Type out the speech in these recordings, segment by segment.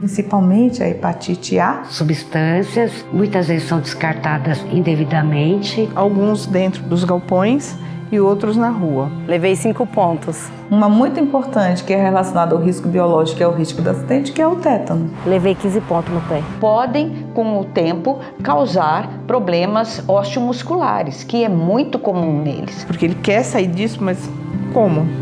principalmente a hepatite A. Substâncias muitas vezes são descartadas indevidamente. Alguns dentro dos galpões e outros na rua. Levei 5 pontos. Uma muito importante que é relacionada ao risco biológico, que é o risco do acidente, que é o tétano. Levei 15 pontos no pé. Podem, com o tempo, causar problemas osteomusculares, que é muito comum neles. Porque ele quer sair disso, mas como?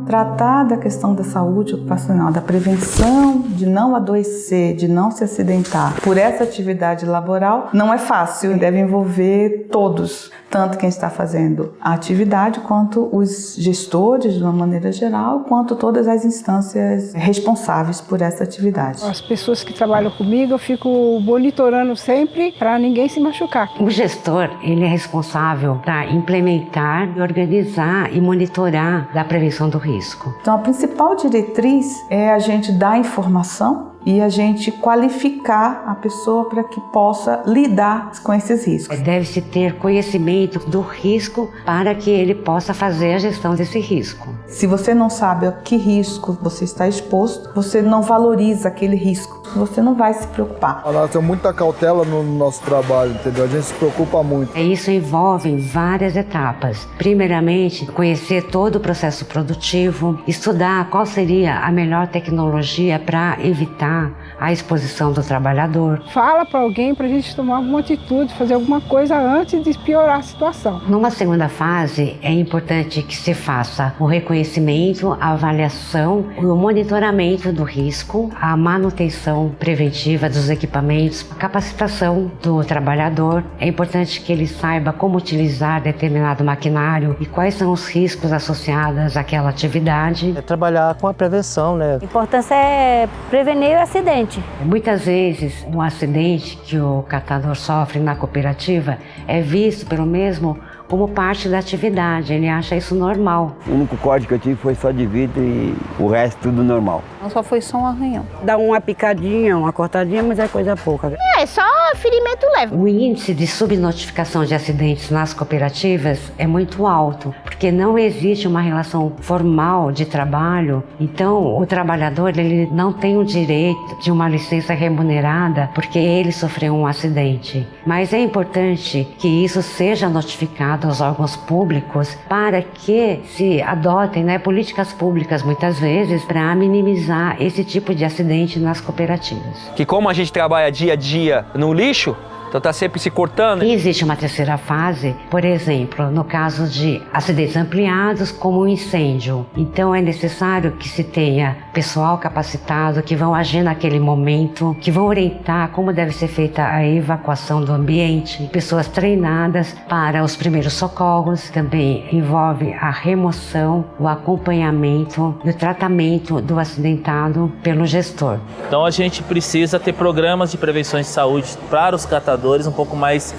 Tratar da questão da saúde ocupacional, da prevenção de não adoecer, de não se acidentar por essa atividade laboral não é fácil, deve envolver todos, tanto quem está fazendo a atividade, quanto os gestores de uma maneira geral, quanto todas as instâncias responsáveis por essa atividade. As pessoas que trabalham comigo, eu fico monitorando sempre para ninguém se machucar. O gestor, ele é responsável para implementar, organizar e monitorar a prevenção do risco. Então, a principal diretriz é a gente dar informação e a gente qualificar a pessoa para que possa lidar com esses riscos. Deve-se ter conhecimento do risco para que ele possa fazer a gestão desse risco. Se você não sabe a que risco você está exposto, você não valoriza aquele risco, você não vai se preocupar. Nós temos muita cautela no nosso trabalho, entendeu? A gente se preocupa muito. Isso envolve várias etapas. Primeiramente, conhecer todo o processo produtivo, estudar qual seria a melhor tecnologia para evitar a exposição do trabalhador. Fala para alguém para a gente tomar alguma atitude, fazer alguma coisa antes de piorar a situação. Numa segunda fase, é importante que se faça o reconhecimento, a avaliação, o monitoramento do risco, a manutenção preventiva dos equipamentos, a capacitação do trabalhador. É importante que ele saiba como utilizar determinado maquinário e quais são os riscos associados àquela atividade. É trabalhar com a prevenção, né? A importância é prevenir o acidente. Muitas vezes, um acidente que o catador sofre na cooperativa é visto pelo mesmo como parte da atividade, ele acha isso normal. O único corte que eu tive foi só de vidro e o resto tudo normal. Só foi só um arranhão. Dá uma picadinha, uma cortadinha, mas é coisa pouca. É só ferimento leve. O índice de subnotificação de acidentes nas cooperativas é muito alto, porque não existe uma relação formal de trabalho, então o trabalhador ele não tem o direito de uma licença remunerada porque ele sofreu um acidente. Mas é importante que isso seja notificado aos órgãos públicos para que se adotem políticas públicas muitas vezes para minimizar esse tipo de acidente nas cooperativas. Que como a gente trabalha dia a dia no lixo, então está sempre se cortando. E existe uma terceira fase, por exemplo, no caso de acidentes ampliados como um incêndio. Então é necessário que se tenha pessoal capacitado que vão agir naquele momento, que vão orientar como deve ser feita a evacuação do ambiente, pessoas treinadas para os primeiros socorros. Também envolve a remoção, o acompanhamento e o tratamento do acidentado pelo gestor. Então a gente precisa ter programas de prevenção de saúde para os catadores um pouco mais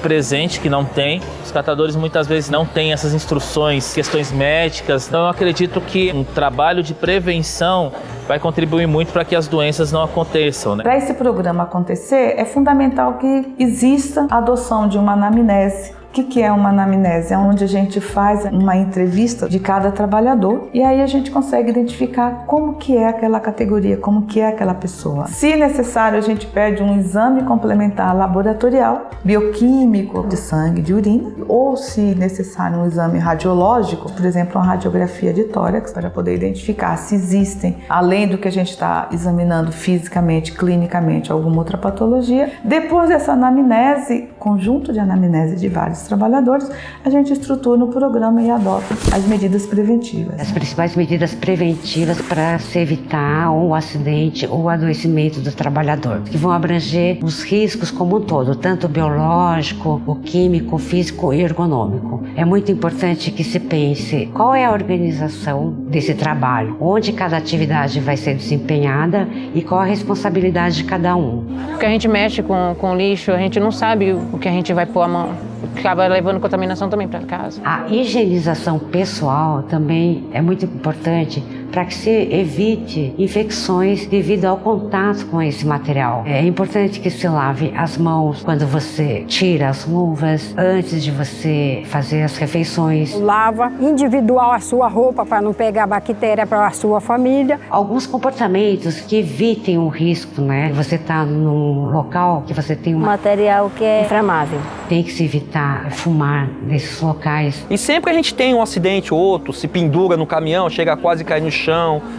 presente, que não tem. Os catadores muitas vezes não têm essas instruções, questões médicas. Então eu acredito que um trabalho de prevenção vai contribuir muito para que as doenças não aconteçam. Para esse programa acontecer, é fundamental que exista a adoção de uma anamnese. O que é uma anamnese? É onde a gente faz uma entrevista de cada trabalhador e aí a gente consegue identificar como que é aquela categoria, como que é aquela pessoa. Se necessário, a gente pede um exame complementar laboratorial, bioquímico, de sangue, de urina, ou se necessário um exame radiológico, por exemplo, uma radiografia de tórax, para poder identificar se existem, além do que a gente está examinando fisicamente, clinicamente, alguma outra patologia. Depois dessa anamnese, conjunto de anamnese de vários trabalhadores, a gente estrutura o programa e adota as medidas preventivas. As principais medidas preventivas para se evitar o acidente ou o adoecimento do trabalhador, que vão abranger os riscos como um todo, tanto o biológico, o químico, o físico e ergonômico. É muito importante que se pense qual é a organização desse trabalho, onde cada atividade vai ser desempenhada e qual a responsabilidade de cada um. Porque a gente mexe com lixo, a gente não sabe o que a gente vai pôr a mão. Acaba levando contaminação também para casa. A higienização pessoal também é muito importante para que se evite infecções devido ao contato com esse material. É importante que se lave as mãos quando você tira as luvas, antes de você fazer as refeições. Lava individual a sua roupa para não pegar bactéria para a sua família. Alguns comportamentos que evitem o risco, né? Você está num local que você tem material que é inflamável. Tem que se evitar fumar nesses locais. E sempre que a gente tem um acidente ou outro, se pendura no caminhão, chega a quase cair no chão.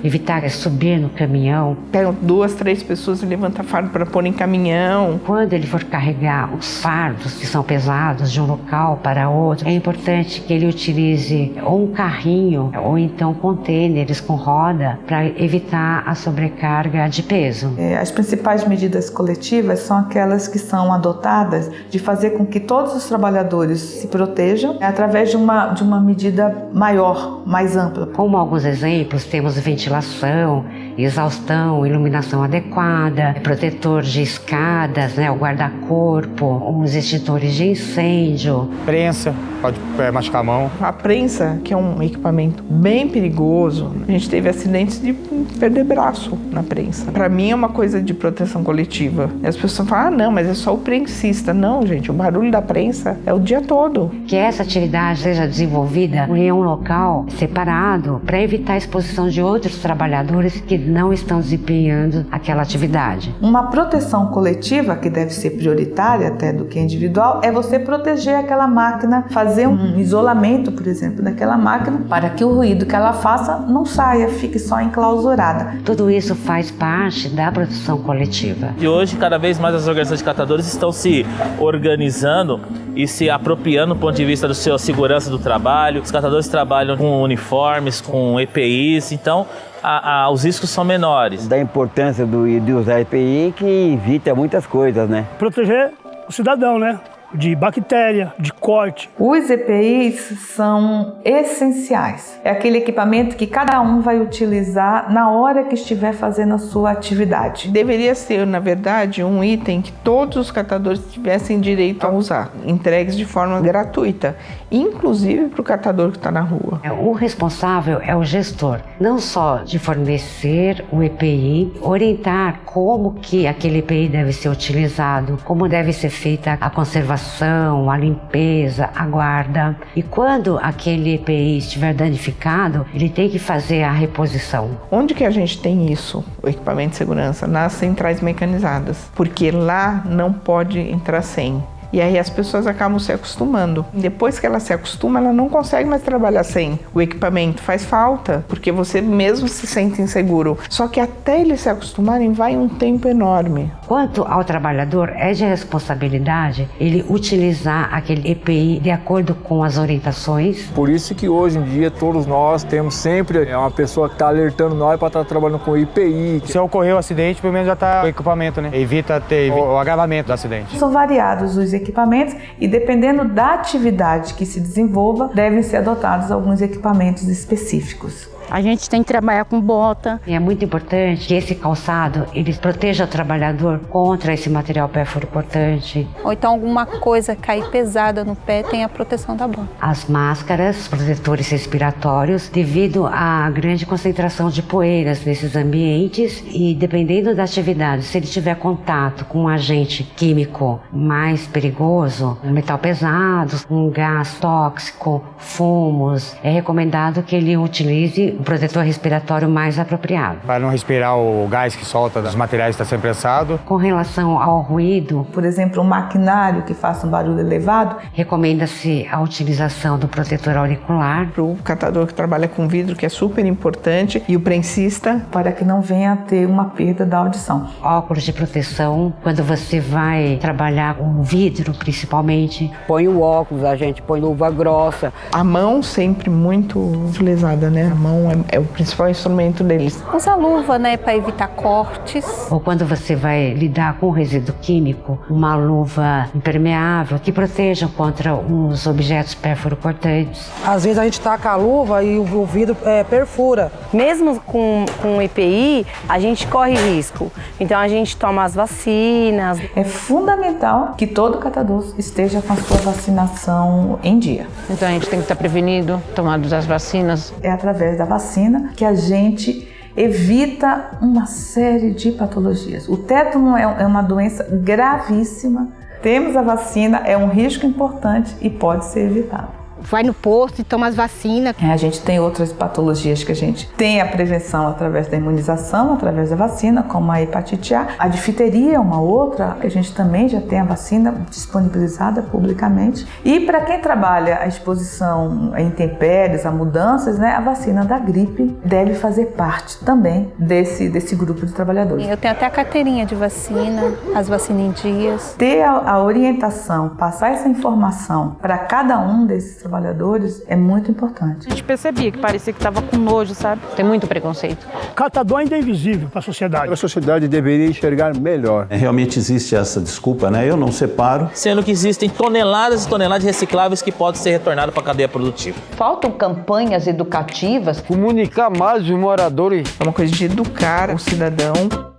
Evitar subir no caminhão. Pegam 2, 3 pessoas e levanta fardo para pôr em caminhão. Quando ele for carregar os fardos que são pesados de um local para outro, é importante que ele utilize ou um carrinho ou então contêineres com roda para evitar a sobrecarga de peso. As principais medidas coletivas são aquelas que são adotadas de fazer com que todos os trabalhadores se protejam através de uma medida maior, mais ampla. Como alguns exemplos, temos ventilação, exaustão, iluminação adequada, protetor de escadas, o guarda-corpo, os extintores de incêndio. Prensa, pode machucar a mão. A prensa, que é um equipamento bem perigoso, a gente teve acidentes de perder braço na prensa. Para mim é uma coisa de proteção coletiva. E as pessoas falam, não, mas é só o prensista. Não, gente, o barulho da prensa é o dia todo. Que essa atividade seja desenvolvida em um local separado para evitar a exposição de outros trabalhadores que não estão desempenhando aquela atividade. Uma proteção coletiva, que deve ser prioritária até do que individual, é você proteger aquela máquina, fazer um isolamento, por exemplo, daquela máquina, para que o ruído que ela faça não saia, fique só enclausurada. Tudo isso faz parte da proteção coletiva. E hoje, cada vez mais as organizações de catadores estão se organizando e se apropriando do ponto de vista da sua segurança do trabalho. Os catadores trabalham com uniformes, com EPIs, então os riscos são menores. Da importância de usar EPI que evita muitas coisas, né? Proteger o cidadão, né? De bactéria, de corte. Os EPIs são essenciais. É aquele equipamento que cada um vai utilizar na hora que estiver fazendo a sua atividade. Deveria ser, na verdade, um item que todos os catadores tivessem direito a usar, entregues de forma gratuita, inclusive para o catador que está na rua. O responsável é o gestor, não só de fornecer o EPI, orientar como que aquele EPI deve ser utilizado, como deve ser feita a conservação, a limpeza, a guarda. E quando aquele EPI estiver danificado, ele tem que fazer a reposição. Onde que a gente tem isso, o equipamento de segurança? Nas centrais mecanizadas, porque lá não pode entrar sem. E aí as pessoas acabam se acostumando. Depois que ela se acostuma, ela não consegue mais trabalhar sem. O equipamento faz falta, porque você mesmo se sente inseguro. Só que até eles se acostumarem, vai um tempo enorme. Quanto ao trabalhador, é de responsabilidade ele utilizar aquele EPI de acordo com as orientações. Por isso que hoje em dia todos nós temos sempre uma pessoa que está alertando nós para estar trabalhando com EPI. Se ocorrer um acidente, pelo menos já está o equipamento, né? Evita ter o agravamento do acidente. São variados os equipamentos e, dependendo da atividade que se desenvolva, devem ser adotados alguns equipamentos específicos. A gente tem que trabalhar com bota. E é muito importante que esse calçado ele proteja o trabalhador contra esse material perfuro-cortante. Ou então alguma coisa cair pesada no pé, tem a proteção da bota. As máscaras, protetores respiratórios, devido à grande concentração de poeiras nesses ambientes e dependendo da atividade, se ele tiver contato com um agente químico mais perigoso, um metal pesado, um gás tóxico, fumos, é recomendado que ele utilize o protetor respiratório mais apropriado. Para não respirar o gás que solta dos materiais que está sendo prensado. Com relação ao ruído, por exemplo, um maquinário que faça um barulho elevado, recomenda-se a utilização do protetor auricular. Para o catador que trabalha com vidro, que é super importante, e o prensista, para que não venha a ter uma perda da audição. Óculos de proteção, quando você vai trabalhar com vidro, principalmente. Põe o óculos, a gente põe luva grossa. A mão sempre muito lesada, né? A mão é o principal instrumento deles. Usa luva, né, para evitar cortes. Ou quando você vai lidar com resíduo químico, uma luva impermeável que proteja contra os objetos pérfuro-cortantes. Às vezes a gente taca a luva e o vidro perfura. Mesmo com EPI, a gente corre risco. Então a gente toma as vacinas. É fundamental que todo catador esteja com a sua vacinação em dia. Então a gente tem que estar prevenido, tomando as vacinas. É através da vacina que a gente evita uma série de patologias. O tétano é uma doença gravíssima. Temos a vacina, é um risco importante e pode ser evitado. Vai no posto e toma as vacinas. A gente tem outras patologias que a gente tem a prevenção através da imunização, através da vacina, como a hepatite A. A difteria é uma outra, que a gente também já tem a vacina disponibilizada publicamente. E para quem trabalha a exposição a intempéries, a mudanças, né, a vacina da gripe deve fazer parte também desse grupo de trabalhadores. Eu tenho até a carteirinha de vacina, as vacinas em dias. Ter a orientação, passar essa informação para cada um desses trabalhadores é muito importante. A gente percebia que parecia que estava com nojo, sabe? Tem muito preconceito. O catador ainda é invisível para a sociedade. A sociedade deveria enxergar melhor. Realmente existe essa desculpa, né? Eu não separo. Sendo que existem toneladas e toneladas de recicláveis que podem ser retornados para a cadeia produtiva. Faltam campanhas educativas. Comunicar mais os moradores. É uma coisa de educar o cidadão.